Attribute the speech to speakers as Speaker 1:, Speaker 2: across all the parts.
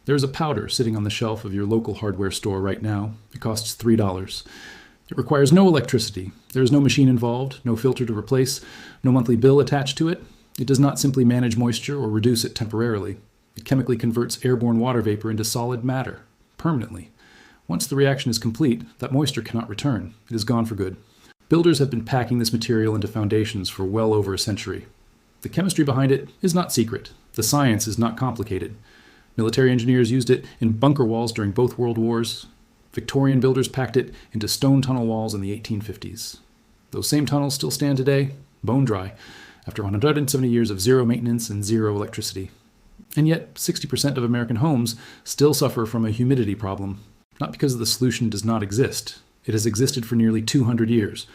Speaker 1: There is a powder sitting on the shelf of your local hardware store right now. It costs $3. It requires no electricity. There is no machine involved, no filter to replace, no monthly bill attached to it. It does not simply manage moisture or reduce it temporarily. It chemically converts airborne water vapor into solid matter, permanently. Once the reaction is complete, that moisture cannot return. It is gone for good. Builders have been packing this material into foundations for well over a century. The chemistry behind it is not secret. The science is not complicated. Military engineers used it in bunker walls during both World Wars. Victorian builders packed it into stone tunnel walls in the 1850s. Those same tunnels still stand today, bone dry, after 170 years of zero maintenance and zero electricity. And yet, 60% of American homes still suffer from a humidity problem, not because the solution does not exist. It has existed for nearly 200 years.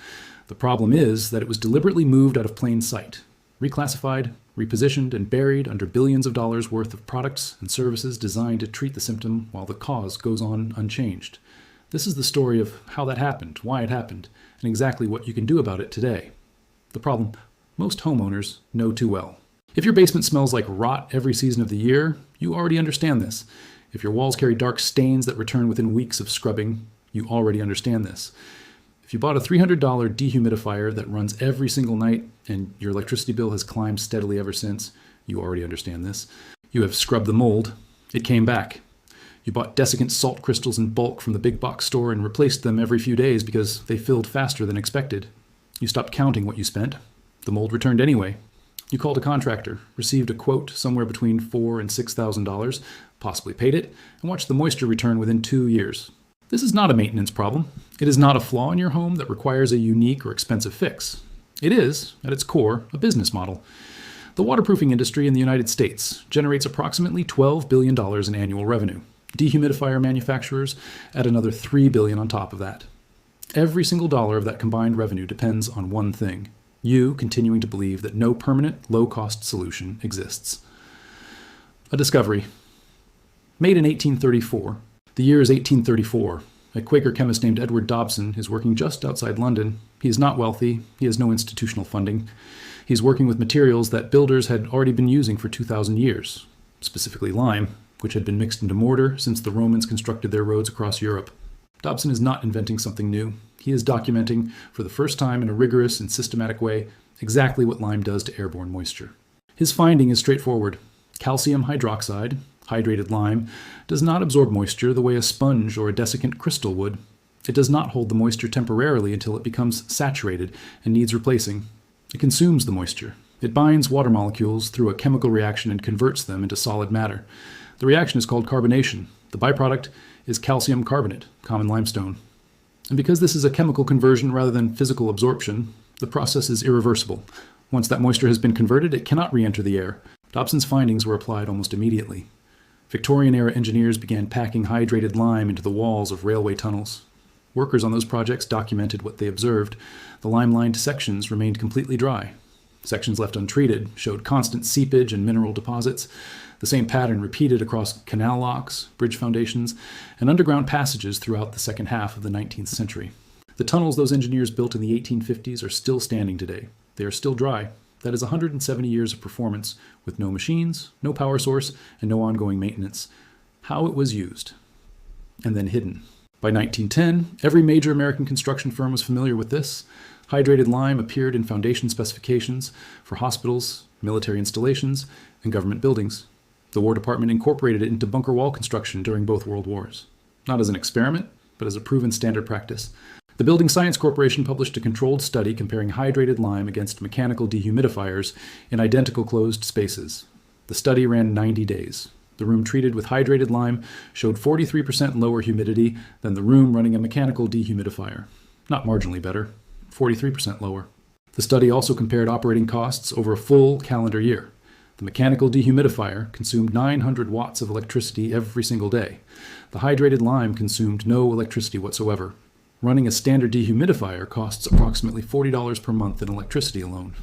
Speaker 1: The problem is that it was deliberately moved out of plain sight, reclassified, repositioned, and buried under billions of dollars worth of products and services designed to treat the symptom while the cause goes on unchanged. This is the story of how that happened, why it happened, and exactly what you can do about it today. The problem most homeowners know too well. If your basement smells like rot every season of the year, you already understand this. If your walls carry dark stains that return within weeks of scrubbing, you already understand this. If you bought a $300 dehumidifier that runs every single night and your electricity bill has climbed steadily ever since, you already understand this. You have scrubbed the mold. It came back. You bought desiccant salt crystals in bulk from the big box store and replaced them every few days because they filled faster than expected. You stopped counting what you spent. The mold returned anyway. You called a contractor, received a quote somewhere between $4,000 and $6,000, possibly paid it, and watched the moisture return within 2 years. This is not a maintenance problem. It is not a flaw in your home that requires a unique or expensive fix. It is, at its core, a business model. The waterproofing industry in the United States generates approximately $12 billion in annual revenue. Dehumidifier manufacturers add another $3 billion on top of that. Every single dollar of that combined revenue depends on one thing: you continuing to believe that no permanent, low-cost solution exists. A discovery. Made in 1834. The year is 1834. A Quaker chemist named Edward Dobson is working just outside London. He is not wealthy. He has no institutional funding. He's working with materials that builders had already been using for 2,000 years, specifically lime, which had been mixed into mortar since the Romans constructed their roads across Europe. Dobson is not inventing something new. He is documenting, for the first time in a rigorous and systematic way, exactly what lime does to airborne moisture. His finding is straightforward. Calcium hydroxide, hydrated lime, does not absorb moisture the way a sponge or a desiccant crystal would. It does not hold the moisture temporarily until it becomes saturated and needs replacing. It consumes the moisture. It binds water molecules through a chemical reaction and converts them into solid matter. The reaction is called carbonation. The byproduct is calcium carbonate, common limestone. And because this is a chemical conversion rather than physical absorption, the process is irreversible. Once that moisture has been converted, it cannot re-enter the air. Dobson's findings were applied almost immediately. Victorian-era engineers began packing hydrated lime into the walls of railway tunnels. Workers on those projects documented what they observed. The lime-lined sections remained completely dry. Sections left untreated showed constant seepage and mineral deposits. The same pattern repeated across canal locks, bridge foundations, and underground passages throughout the second half of the 19th century. The tunnels those engineers built in the 1850s are still standing today. They are still dry. That is 170 years of performance with no machines, no power source, and no ongoing maintenance. How it was used, and then hidden. By 1910, every major American construction firm was familiar with this. Hydrated lime appeared in foundation specifications for hospitals, military installations, and government buildings. The War Department incorporated it into bunker wall construction during both World Wars. Not as an experiment, but as a proven standard practice. The Building Science Corporation published a controlled study comparing hydrated lime against mechanical dehumidifiers in identical closed spaces. The study ran 90 days. The room treated with hydrated lime showed 43% lower humidity than the room running a mechanical dehumidifier. Not marginally better, 43% lower. The study also compared operating costs over a full calendar year. The mechanical dehumidifier consumed 900 watts of electricity every single day. The hydrated lime consumed no electricity whatsoever. Running a standard dehumidifier costs approximately $40 per month in electricity alone.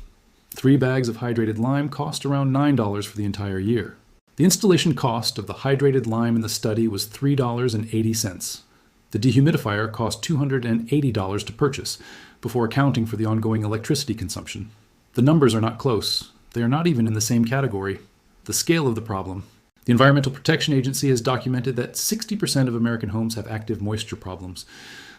Speaker 1: 3 bags of hydrated lime cost around $9 for the entire year. The installation cost of the hydrated lime in the study was $3.80. The dehumidifier cost $280 to purchase, before accounting for the ongoing electricity consumption. The numbers are not close. They are not even in the same category. The scale of the problem. The Environmental Protection Agency has documented that 60% of American homes have active moisture problems.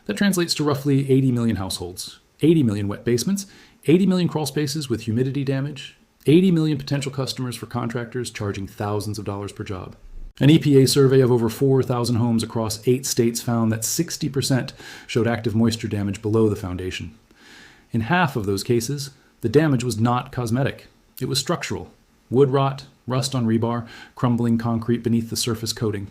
Speaker 1: That translates to roughly 80 million households, 80 million wet basements, 80 million crawl spaces with humidity damage, 80 million potential customers for contractors charging thousands of dollars per job. An EPA survey of over 4,000 homes across 8 states found that 60% showed active moisture damage below the foundation. In half of those cases, the damage was not cosmetic. It was structural. Wood rot, rust on rebar, crumbling concrete beneath the surface coating.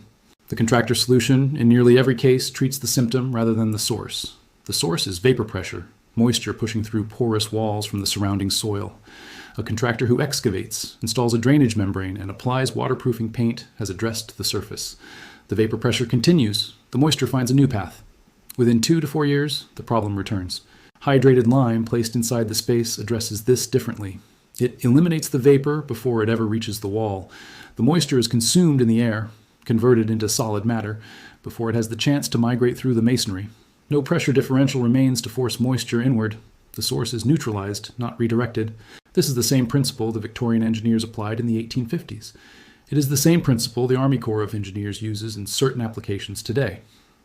Speaker 1: The contractor solution, in nearly every case, treats the symptom rather than the source. The source is vapor pressure, moisture pushing through porous walls from the surrounding soil. A contractor who excavates, installs a drainage membrane, and applies waterproofing paint has addressed the surface. The vapor pressure continues. The moisture finds a new path. Within 2 to 4 years, the problem returns. Hydrated lime placed inside the space addresses this differently. It eliminates the vapor before it ever reaches the wall. The moisture is consumed in the air, converted into solid matter, before it has the chance to migrate through the masonry. No pressure differential remains to force moisture inward. The source is neutralized, not redirected. This is the same principle the Victorian engineers applied in the 1850s. It is the same principle the Army Corps of Engineers uses in certain applications today.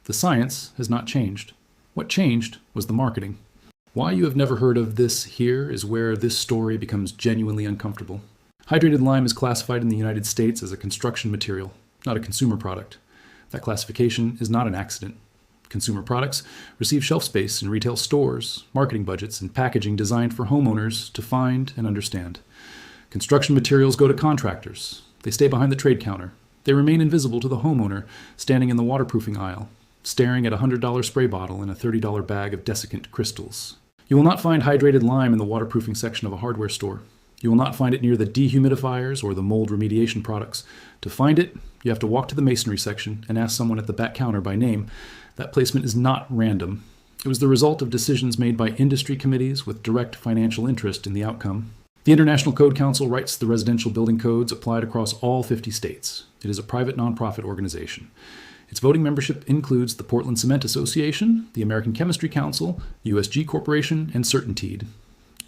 Speaker 1: The science has not changed. What changed was the marketing. Why you have never heard of this here is where this story becomes genuinely uncomfortable. Hydrated lime is classified in the United States as a construction material, not a consumer product. That classification is not an accident. Consumer products receive shelf space in retail stores, marketing budgets, and packaging designed for homeowners to find and understand. Construction materials go to contractors. They stay behind the trade counter. They remain invisible to the homeowner standing in the waterproofing aisle, staring at a $100 spray bottle and a $30 bag of desiccant crystals. You will not find hydrated lime in the waterproofing section of a hardware store. You will not find it near the dehumidifiers or the mold remediation products. To find it, you have to walk to the masonry section and ask someone at the back counter by name. That placement is not random. It was the result of decisions made by industry committees with direct financial interest in the outcome. The International Code Council writes the residential building codes applied across all 50 states. It is a private nonprofit organization. Its voting membership includes the Portland Cement Association, the American Chemistry Council, USG Corporation, and CertainTeed,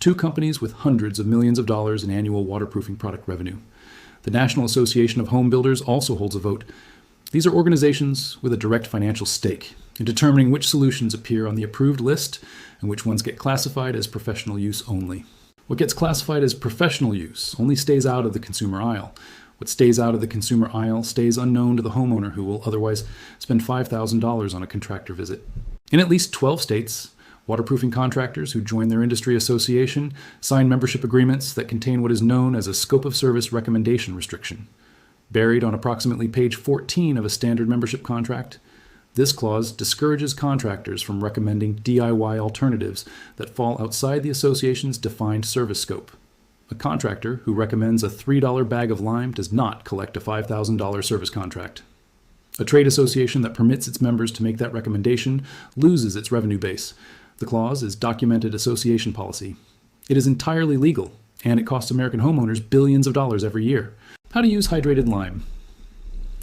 Speaker 1: 2 companies with hundreds of millions of dollars in annual waterproofing product revenue. The National Association of Home Builders also holds a vote. These are organizations with a direct financial stake in determining which solutions appear on the approved list and which ones get classified as professional use only. What gets classified as professional use only stays out of the consumer aisle. What stays out of the consumer aisle stays unknown to the homeowner who will otherwise spend $5,000 on a contractor visit. In at least 12 states, waterproofing contractors who join their industry association sign membership agreements that contain what is known as a scope of service recommendation restriction. Buried on approximately page 14 of a standard membership contract, this clause discourages contractors from recommending DIY alternatives that fall outside the association's defined service scope. A contractor who recommends a $3 bag of lime does not collect a $5,000 service contract. A trade association that permits its members to make that recommendation loses its revenue base. The clause is documented association policy. It is entirely legal, and it costs American homeowners billions of dollars every year. How to use hydrated lime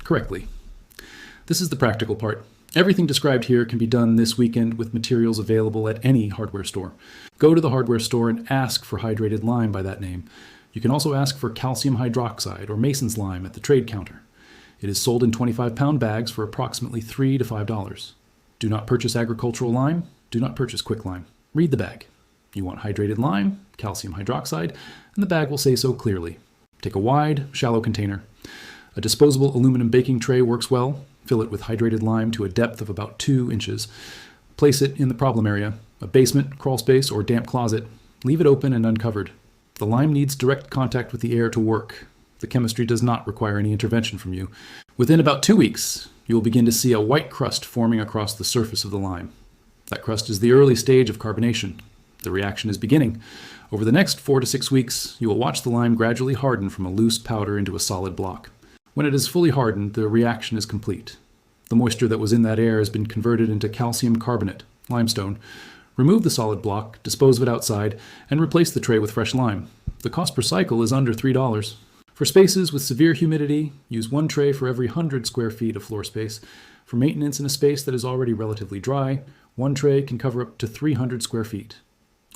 Speaker 1: correctly. This is the practical part. Everything described here can be done this weekend with materials available at any hardware store. Go to the hardware store and ask for hydrated lime by that name. You can also ask for calcium hydroxide or Mason's lime at the trade counter. It is sold in 25-pound bags for approximately $3 to $5. Do not purchase agricultural lime. Do not purchase quicklime. Read the bag. You want hydrated lime, calcium hydroxide, and the bag will say so clearly. Take a wide, shallow container. A disposable aluminum baking tray works well. Fill it with hydrated lime to a depth of about 2 inches. Place it in the problem area, a basement, crawl space, or damp closet. Leave it open and uncovered. The lime needs direct contact with the air to work. The chemistry does not require any intervention from you. Within about 2 weeks, you will begin to see a white crust forming across the surface of the lime. That crust is the early stage of carbonation. The reaction is beginning. Over the next 4 to 6 weeks, you will watch the lime gradually harden from a loose powder into a solid block. When it is fully hardened, the reaction is complete. The moisture that was in that air has been converted into calcium carbonate, limestone. Remove the solid block, dispose of it outside, and replace the tray with fresh lime. The cost per cycle is under $3. For spaces with severe humidity, use 1 tray for every 100 square feet of floor space. For maintenance in a space that is already relatively dry, 1 tray can cover up to 300 square feet.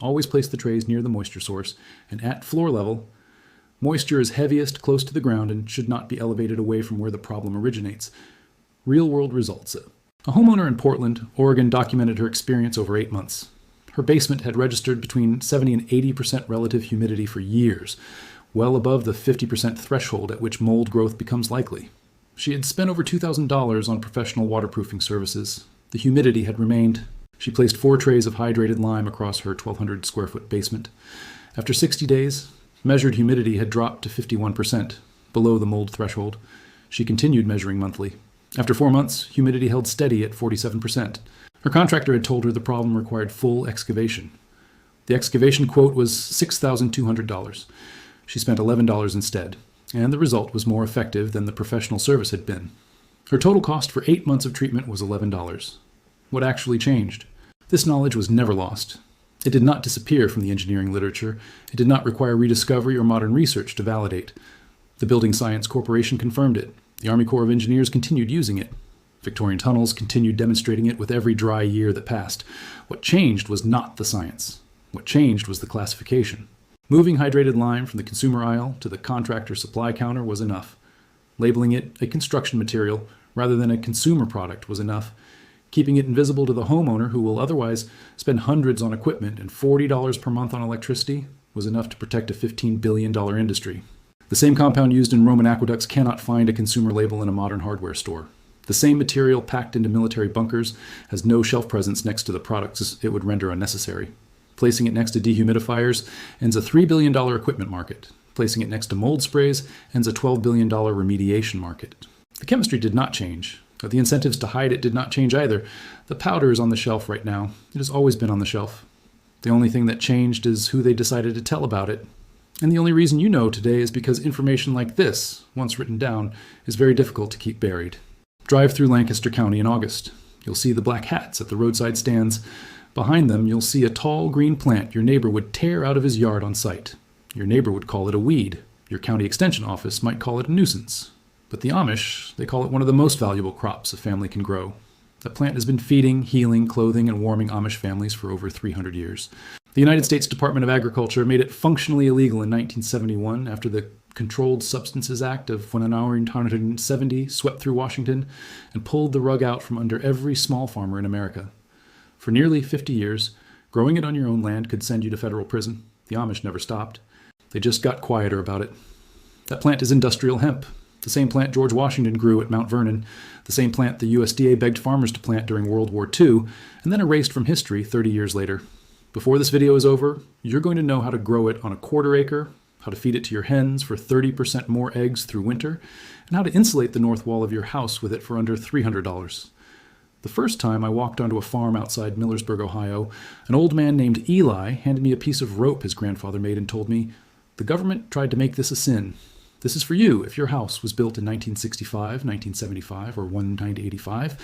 Speaker 1: Always place the trays near the moisture source and at floor level. Moisture is heaviest close to the ground and should not be elevated away from where the problem originates. Real-world results. A homeowner in Portland, Oregon documented her experience over 8 months. Her basement had registered between 70 and 80% relative humidity for years, well above the 50% threshold at which mold growth becomes likely. She had spent over $2,000 on professional waterproofing services. The humidity had remained. She placed 4 trays of hydrated lime across her 1,200 square foot basement. After 60 days, measured humidity had dropped to 51%, below the mold threshold. She continued measuring monthly. After 4 months, humidity held steady at 47%. Her contractor had told her the problem required full excavation. The excavation quote was $6,200. She spent $11 instead, and the result was more effective than the professional service had been. Her total cost for 8 months of treatment was $11. What actually changed? This knowledge was never lost. It did not disappear from the engineering literature. It did not require rediscovery or modern research to validate. The Building Science Corporation confirmed it. The Army Corps of Engineers continued using it. Victorian Tunnels continued demonstrating it with every dry year that passed. What changed was not the science. What changed was the classification. Moving hydrated lime from the consumer aisle to the contractor supply counter was enough. Labeling it a construction material rather than a consumer product was enough. Keeping it invisible to the homeowner who will otherwise spend hundreds on equipment and $40 per month on electricity was enough to protect a $15 billion industry. The same compound used in Roman aqueducts cannot find a consumer label in a modern hardware store. The same material packed into military bunkers has no shelf presence next to the products it would render unnecessary. Placing it next to dehumidifiers ends a $3 billion equipment market. Placing it next to mold sprays ends a $12 billion remediation market. The chemistry did not change. But the incentives to hide it did not change either. The powder is on the shelf right now. It has always been on the shelf. The only thing that changed is who they decided to tell about it. And the only reason you know today is because information like this, once written down, is very difficult to keep buried. Drive through Lancaster County in August. You'll see the black hats at the roadside stands. Behind them, you'll see a tall green plant your neighbor would tear out of his yard on site. Your neighbor would call it a weed. Your county extension office might call it a nuisance. But the Amish, they call it one of the most valuable crops a family can grow. That plant has been feeding, healing, clothing, and warming Amish families for over 300 years. The United States Department of Agriculture made it functionally illegal in 1971 after the Controlled Substances Act of 1970 swept through Washington and pulled the rug out from under every small farmer in America. For nearly 50 years, growing it on your own land could send you to federal prison. The Amish never stopped. They just got quieter about it. That plant is industrial hemp. The same plant George Washington grew at Mount Vernon, the same plant the USDA begged farmers to plant during World War II, and then erased from history 30 years later. Before this video is over, you're going to know how to grow it on a quarter acre, how to feed it to your hens for 30% more eggs through winter, and how to insulate the north wall of your house with it for under $300. The first time I walked onto a farm outside Millersburg, Ohio, an old man named Eli handed me a piece of rope his grandfather made and told me, "The government tried to make this a sin. This is for you if your house was built in 1965, 1975, or 1985,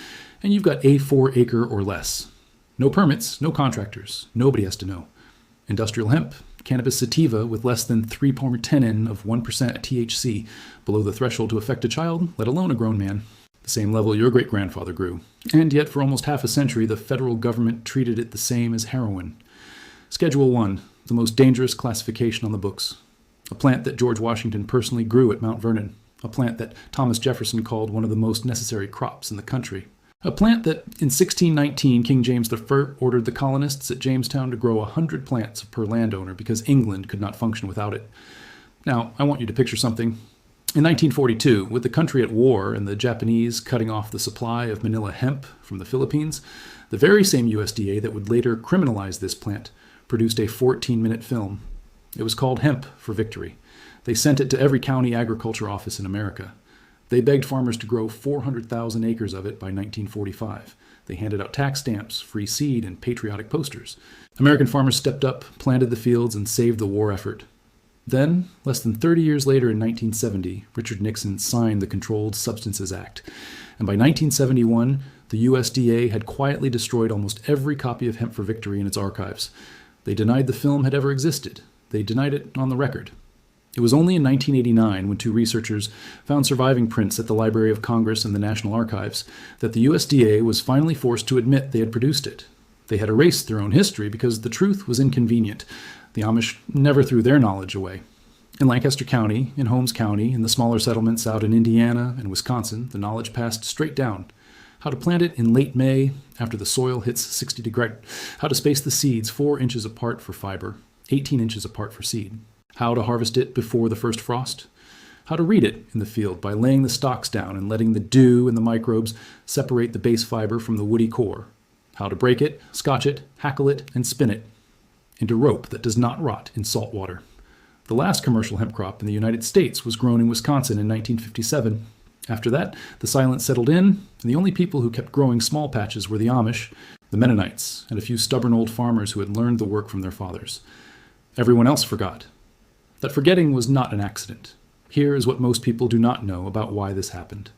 Speaker 1: and you've got a 4-acre or less. No permits, no contractors. Nobody has to know. Industrial hemp, cannabis sativa with less than 3.10 of 1% THC, below the threshold to affect a child, let alone a grown man. The same level your great-grandfather grew. And yet for almost half a century, the federal government treated it the same as heroin. Schedule 1, the most dangerous classification on the books. A plant that George Washington personally grew at Mount Vernon. A plant that Thomas Jefferson called one of the most necessary crops in the country. A plant that, in 1619, King James I ordered the colonists at Jamestown to grow 100 plants per landowner because England could not function without it. Now, I want you to picture something. In 1942, with the country at war and the Japanese cutting off the supply of Manila hemp from the Philippines, the very same USDA that would later criminalize this plant produced a 14-minute film. It was called Hemp for Victory. They sent it to every county agriculture office in America. They begged farmers to grow 400,000 acres of it by 1945. They handed out tax stamps, free seed, and patriotic posters. American farmers stepped up, planted the fields, and saved the war effort. Then, less than 30 years later in 1970, Richard Nixon signed the Controlled Substances Act. And by 1971, the USDA had quietly destroyed almost every copy of Hemp for Victory in its archives. They denied the film had ever existed. They denied it on the record. It was only in 1989, when 2 researchers found surviving prints at the Library of Congress and the National Archives, that the USDA was finally forced to admit they had produced it. They had erased their own history because the truth was inconvenient. The Amish never threw their knowledge away. In Lancaster County, in Holmes County, in the smaller settlements out in Indiana and Wisconsin, the knowledge passed straight down. How to plant it in late May after the soil hits 60 degrees. How to space the seeds 4 inches apart for fiber, 18 inches apart for seed. How to harvest it before the first frost. How to read it in the field by laying the stalks down and letting the dew and the microbes separate the base fiber from the woody core. How to break it, scotch it, hackle it, and spin it into rope that does not rot in salt water. The last commercial hemp crop in the United States was grown in Wisconsin in 1957. After that, the silence settled in, and the only people who kept growing small patches were the Amish, the Mennonites, and a few stubborn old farmers who had learned the work from their fathers. Everyone else forgot. That forgetting was not an accident. Here is what most people do not know about why this happened.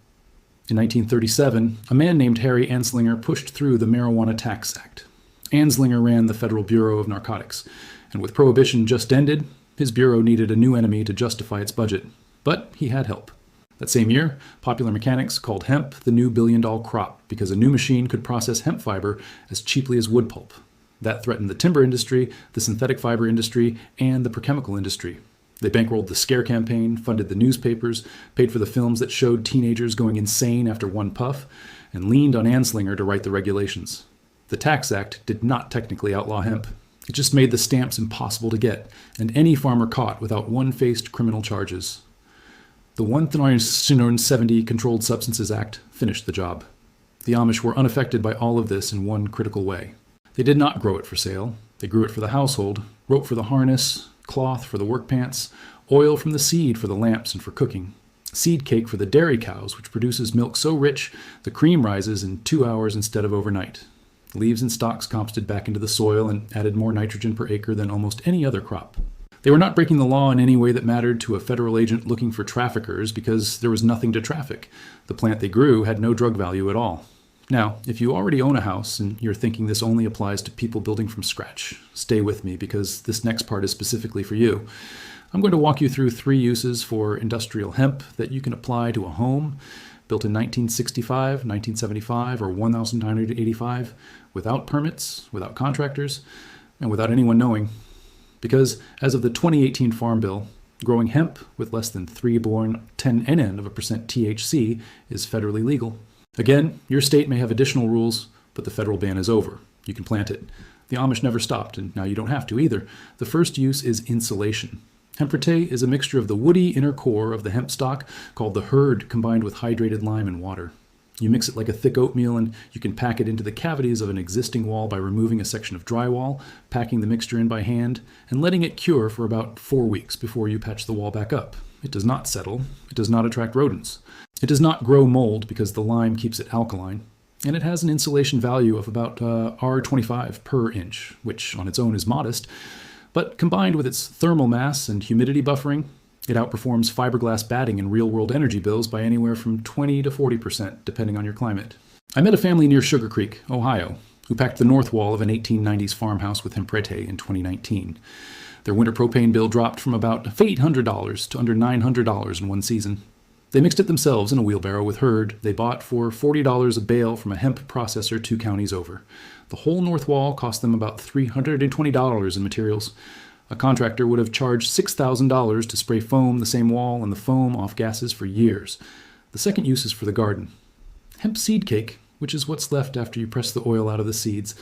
Speaker 1: In 1937, a man named Harry Anslinger pushed through the Marijuana Tax Act. Anslinger ran the Federal Bureau of Narcotics, and with Prohibition just ended, his bureau needed a new enemy to justify its budget. But he had help. That same year, Popular Mechanics called hemp the new billion-dollar crop because a new machine could process hemp fiber as cheaply as wood pulp. That threatened the timber industry, the synthetic fiber industry, and the petrochemical industry. They bankrolled the scare campaign, funded the newspapers, paid for the films that showed teenagers going insane after one puff, and leaned on Anslinger to write the regulations. The Tax Act did not technically outlaw hemp. It just made the stamps impossible to get, and any farmer caught without one faced criminal charges. The 1970 Controlled Substances Act finished the job. The Amish were unaffected by all of this in one critical way. They did not grow it for sale. They grew it for the household, rope for the harness, cloth for the work pants, oil from the seed for the lamps and for cooking, seed cake for the dairy cows, which produces milk so rich the cream rises in 2 hours instead of overnight. Leaves and stalks composted back into the soil and added more nitrogen per acre than almost any other crop. They were not breaking the law in any way that mattered to a federal agent looking for traffickers because there was nothing to traffic. The plant they grew had no drug value at all. Now, if you already own a house and you're thinking this only applies to people building from scratch, stay with me because this next part is specifically for you. I'm going to walk you through 3 uses for industrial hemp that you can apply to a home built in 1965, 1975, or 1985 without permits, without contractors, and without anyone knowing. Because as of the 2018 Farm Bill, growing hemp with less than 3.10 NN of a percent THC is federally legal. Again, your state may have additional rules, but the federal ban is over. You can plant it. The Amish never stopped, and now you don't have to either. The first use is insulation. Hemp-rete is a mixture of the woody inner core of the hemp stalk called the hurd combined with hydrated lime and water. You mix it like a thick oatmeal, and you can pack it into the cavities of an existing wall by removing a section of drywall, packing the mixture in by hand, and letting it cure for about 4 weeks before you patch the wall back up. It does not settle. It does not attract rodents. It does not grow mold because the lime keeps it alkaline, and it has an insulation value of about R25 per inch, which on its own is modest, but combined with its thermal mass and humidity buffering, it outperforms fiberglass batting in real-world energy bills by anywhere from 20 to 40%, depending on your climate. I met a family near Sugar Creek, Ohio, who packed the north wall of an 1890s farmhouse with hemp-rete in 2019. Their winter propane bill dropped from about $800 to under $900 in one season. They mixed it themselves in a wheelbarrow with hurd they bought for $40 a bale from a hemp processor 2 counties over. The whole north wall cost them about $320 in materials. A contractor would have charged $6,000 to spray foam the same wall and the foam off gases for years. The second use is for the garden. Hemp seed cake, which is what's left after you press the oil out of the seeds,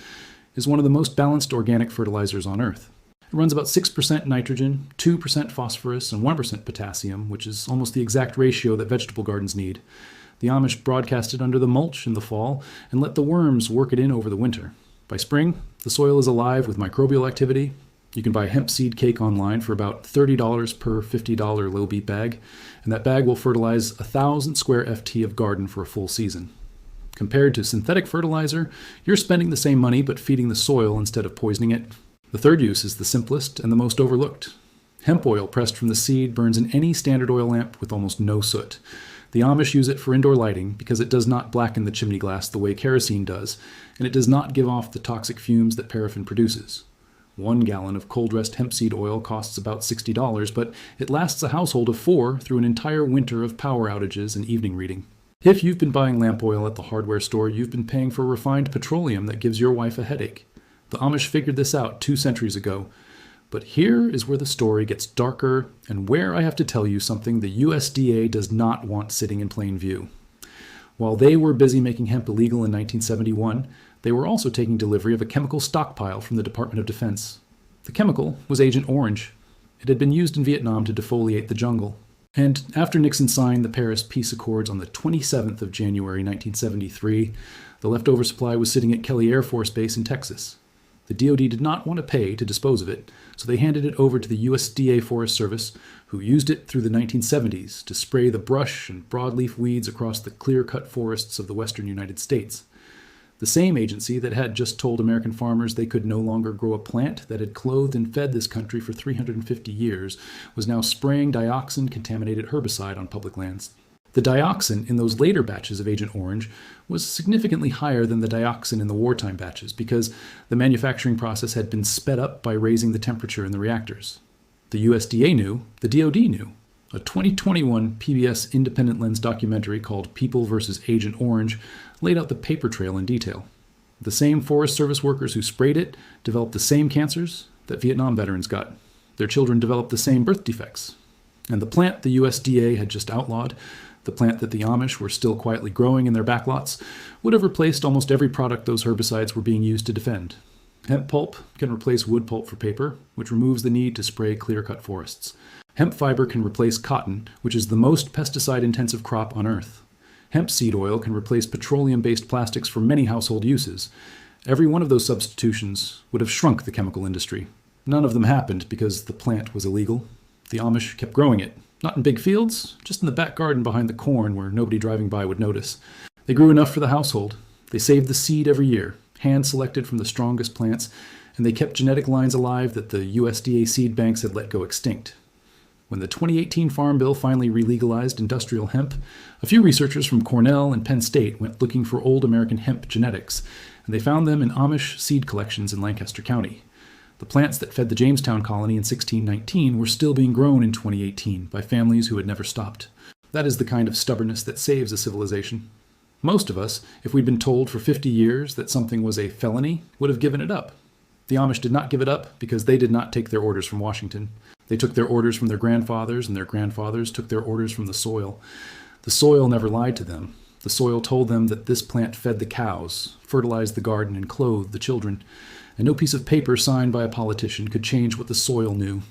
Speaker 1: is one of the most balanced organic fertilizers on Earth. It runs about 6% nitrogen, 2% phosphorus, and 1% potassium, which is almost the exact ratio that vegetable gardens need. The Amish broadcast it under the mulch in the fall and let the worms work it in over the winter. By spring, the soil is alive with microbial activity. You can buy hemp seed cake online for about $30 per $50 low beat bag, and that bag will fertilize 1,000 square FT of garden for a full season. Compared to synthetic fertilizer, you're spending the same money but feeding the soil instead of poisoning it. The third use is the simplest and the most overlooked. Hemp oil pressed from the seed burns in any standard oil lamp with almost no soot. The Amish use it for indoor lighting because it does not blacken the chimney glass the way kerosene does, and it does not give off the toxic fumes that paraffin produces. 1 gallon of cold-pressed hemp seed oil costs about $60, but it lasts a household of 4 through an entire winter of power outages and evening reading. If you've been buying lamp oil at the hardware store, you've been paying for refined petroleum that gives your wife a headache. The Amish figured this out 2 centuries ago. But here is where the story gets darker and where I have to tell you something the USDA does not want sitting in plain view. While they were busy making hemp illegal in 1971, they were also taking delivery of a chemical stockpile from the Department of Defense. The chemical was Agent Orange. It had been used in Vietnam to defoliate the jungle. And after Nixon signed the Paris Peace Accords on the 27th of January 1973, the leftover supply was sitting at Kelly Air Force Base in Texas. The DoD did not want to pay to dispose of it, so they handed it over to the USDA Forest Service, who used it through the 1970s to spray the brush and broadleaf weeds across the clear-cut forests of the western United States. The same agency that had just told American farmers they could no longer grow a plant that had clothed and fed this country for 350 years was now spraying dioxin-contaminated herbicide on public lands. The dioxin in those later batches of Agent Orange was significantly higher than the dioxin in the wartime batches because the manufacturing process had been sped up by raising the temperature in the reactors. The USDA knew, the DoD knew. A 2021 PBS Independent Lens documentary called People vs. Agent Orange laid out the paper trail in detail. The same Forest Service workers who sprayed it developed the same cancers that Vietnam veterans got. Their children developed the same birth defects. And the plant the USDA had just outlawed, the plant that the Amish were still quietly growing in their backlots, would have replaced almost every product those herbicides were being used to defend. Hemp pulp can replace wood pulp for paper, which removes the need to spray clear-cut forests. Hemp fiber can replace cotton, which is the most pesticide-intensive crop on Earth. Hemp seed oil can replace petroleum-based plastics for many household uses. Every one of those substitutions would have shrunk the chemical industry. None of them happened because the plant was illegal. The Amish kept growing it. Not in big fields, just in the back garden behind the corn where nobody driving by would notice. They grew enough for the household. They saved the seed every year, hand-selected from the strongest plants, and they kept genetic lines alive that the USDA seed banks had let go extinct. When the 2018 Farm Bill finally re-legalized industrial hemp, a few researchers from Cornell and Penn State went looking for old American hemp genetics, and they found them in Amish seed collections in Lancaster County. The plants that fed the Jamestown colony in 1619 were still being grown in 2018 by families who had never stopped. That is the kind of stubbornness that saves a civilization. Most of us, if we'd been told for 50 years that something was a felony, would have given it up. The Amish did not give it up because they did not take their orders from Washington. They took their orders from their grandfathers, and their grandfathers took their orders from the soil. The soil never lied to them. The soil told them that this plant fed the cows, fertilized the garden, and clothed the children. And no piece of paper signed by a politician could change what the soil knew.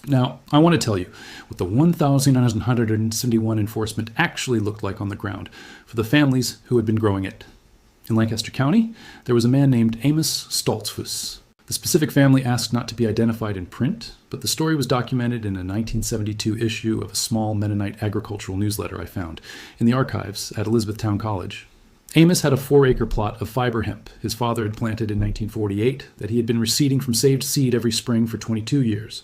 Speaker 1: Now, I want to tell you what the 1,971 enforcement actually looked like on the ground for the families who had been growing it. In Lancaster County, there was a man named Amos Stoltzfus. The specific family asked not to be identified in print, but the story was documented in a 1972 issue of a small Mennonite agricultural newsletter I found in the archives at Elizabethtown College. Amos had a 4-acre plot of fiber hemp his father had planted in 1948 that he had been reseeding from saved seed every spring for 22 years.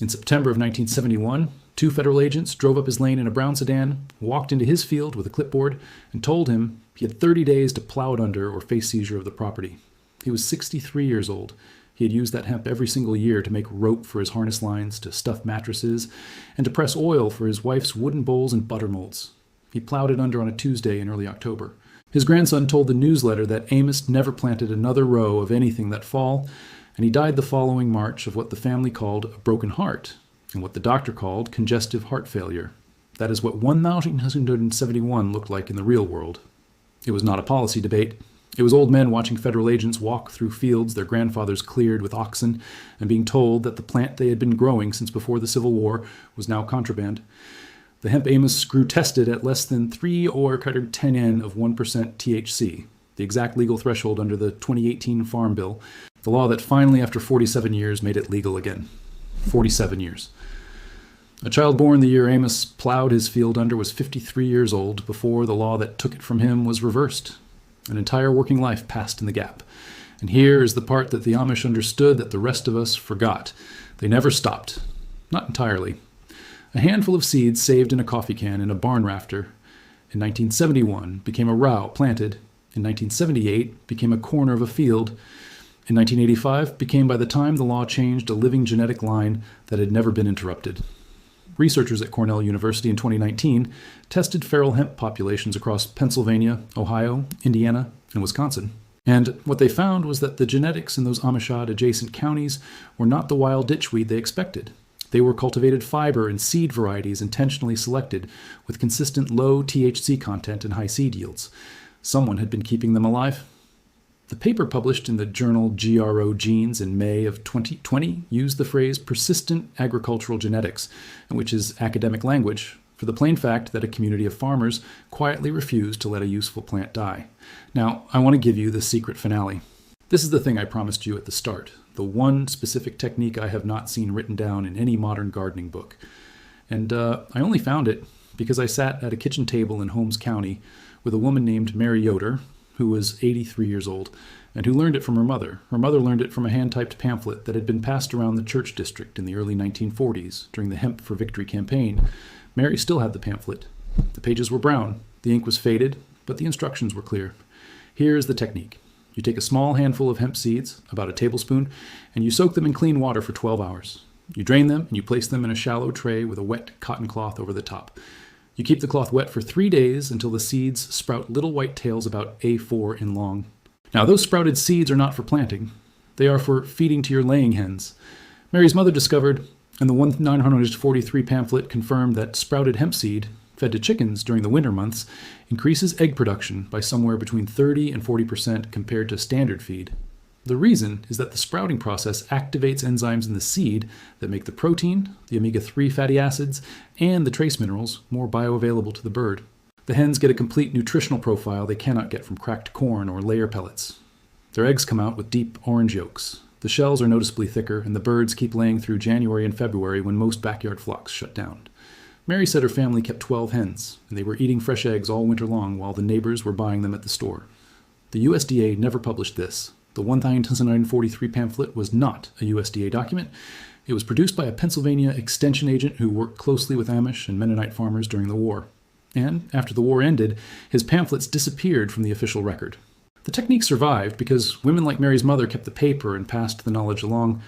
Speaker 1: In September of 1971, 2 federal agents drove up his lane in a brown sedan, walked into his field with a clipboard, and told him he had 30 days to plow it under or face seizure of the property. He was 63 years old. He had used that hemp every single year to make rope for his harness lines, to stuff mattresses, and to press oil for his wife's wooden bowls and butter molds. He plowed it under on a Tuesday in early October. His grandson told the newsletter that Amos never planted another row of anything that fall, and he died the following March of what the family called a broken heart, and what the doctor called congestive heart failure. That is what 1,971 looked like in the real world. It was not a policy debate. It was old men watching federal agents walk through fields their grandfathers cleared with oxen and being told that the plant they had been growing since before the Civil War was now contraband. The hemp Amos grew tested at less than 3 or 10 N of 1% THC, the exact legal threshold under the 2018 Farm Bill, the law that finally, after 47 years, made it legal again. 47 years. A child born the year Amos plowed his field under was 53 years old before the law that took it from him was reversed. An entire working life passed in the gap. And here is the part that the Amish understood that the rest of us forgot. They never stopped. Not entirely. A handful of seeds saved in a coffee can in a barn rafter in 1971 became a row planted. In 1978 became a corner of a field. In 1985 became, by the time the law changed, a living genetic line that had never been interrupted. Researchers at Cornell University in 2019 tested feral hemp populations across Pennsylvania, Ohio, Indiana, and Wisconsin. And what they found was that the genetics in those Amistad-adjacent counties were not the wild ditchweed they expected. They were cultivated fiber and seed varieties intentionally selected with consistent low THC content and high seed yields. Someone had been keeping them alive. The paper published in the journal GRO Genes in May of 2020 used the phrase persistent agricultural genetics, which is academic language, for the plain fact that a community of farmers quietly refused to let a useful plant die. Now, I want to give you the secret finale. This is the thing I promised you at the start, the one specific technique I have not seen written down in any modern gardening book. And I only found it because I sat at a kitchen table in Holmes County with a woman named Mary Yoder, who was 83 years old, and who learned it from her mother. Her mother learned it from a hand-typed pamphlet that had been passed around the church district in the early 1940s during the Hemp for Victory campaign. Mary still had the pamphlet. The pages were brown, the ink was faded, but the instructions were clear. Here is the technique. You take a small handful of hemp seeds, about a tablespoon, and you soak them in clean water for 12 hours. You drain them and you place them in a shallow tray with a wet cotton cloth over the top. You keep the cloth wet for 3 days until the seeds sprout little white tails about A4 in long. Now, those sprouted seeds are not for planting. They are for feeding to your laying hens. Mary's mother discovered, and the 1943 pamphlet confirmed, that sprouted hemp seed, fed to chickens during the winter months, increases egg production by somewhere between 30 and 40% compared to standard feed. The reason is that the sprouting process activates enzymes in the seed that make the protein, the omega-3 fatty acids, and the trace minerals more bioavailable to the bird. The hens get a complete nutritional profile they cannot get from cracked corn or layer pellets. Their eggs come out with deep orange yolks. The shells are noticeably thicker, and the birds keep laying through January and February when most backyard flocks shut down. Mary said her family kept 12 hens, and they were eating fresh eggs all winter long while the neighbors were buying them at the store. The USDA never published this. The 1943 pamphlet was not a USDA document. It was produced by a Pennsylvania extension agent who worked closely with Amish and Mennonite farmers during the war. And after the war ended, his pamphlets disappeared from the official record. The technique survived because women like Mary's mother kept the paper and passed the knowledge along.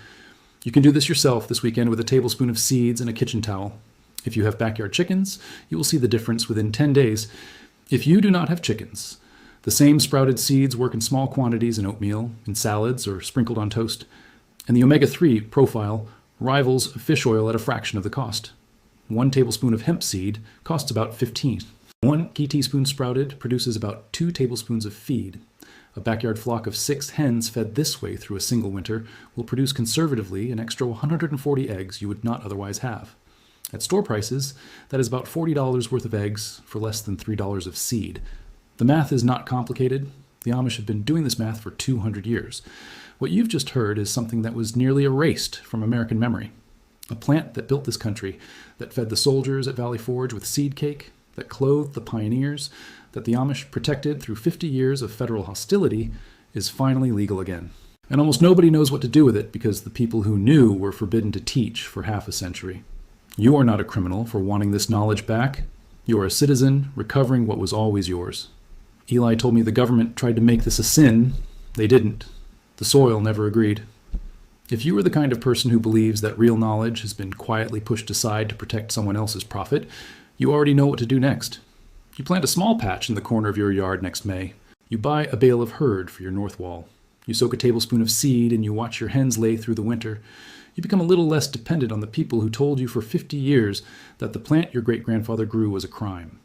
Speaker 1: You can do this yourself this weekend with a tablespoon of seeds and a kitchen towel. If you have backyard chickens, you will see the difference within 10 days. If you do not have chickens, the same sprouted seeds work in small quantities in oatmeal, in salads, or sprinkled on toast. And the omega-3 profile rivals fish oil at a fraction of the cost. 1 tablespoon of hemp seed costs about 15. 1 key teaspoon sprouted produces about 2 tablespoons of feed. A backyard flock of 6 hens fed this way through a single winter will produce conservatively an extra 140 eggs you would not otherwise have. At store prices, that is about $40 worth of eggs for less than $3 of seed. The math is not complicated. The Amish have been doing this math for 200 years. What you've just heard is something that was nearly erased from American memory. A plant that built this country, that fed the soldiers at Valley Forge with seed cake, that clothed the pioneers, that the Amish protected through 50 years of federal hostility, is finally legal again. And almost nobody knows what to do with it because the people who knew were forbidden to teach for half a century. You are not a criminal for wanting this knowledge back. You are a citizen recovering what was always yours. Eli told me the government tried to make this a sin. They didn't. The soil never agreed. If you are the kind of person who believes that real knowledge has been quietly pushed aside to protect someone else's profit, you already know what to do next. You plant a small patch in the corner of your yard next May. You buy a bale of hurd for your north wall. You soak a tablespoon of seed and you watch your hens lay through the winter. You become a little less dependent on the people who told you for 50 years that the plant your great-grandfather grew was a crime.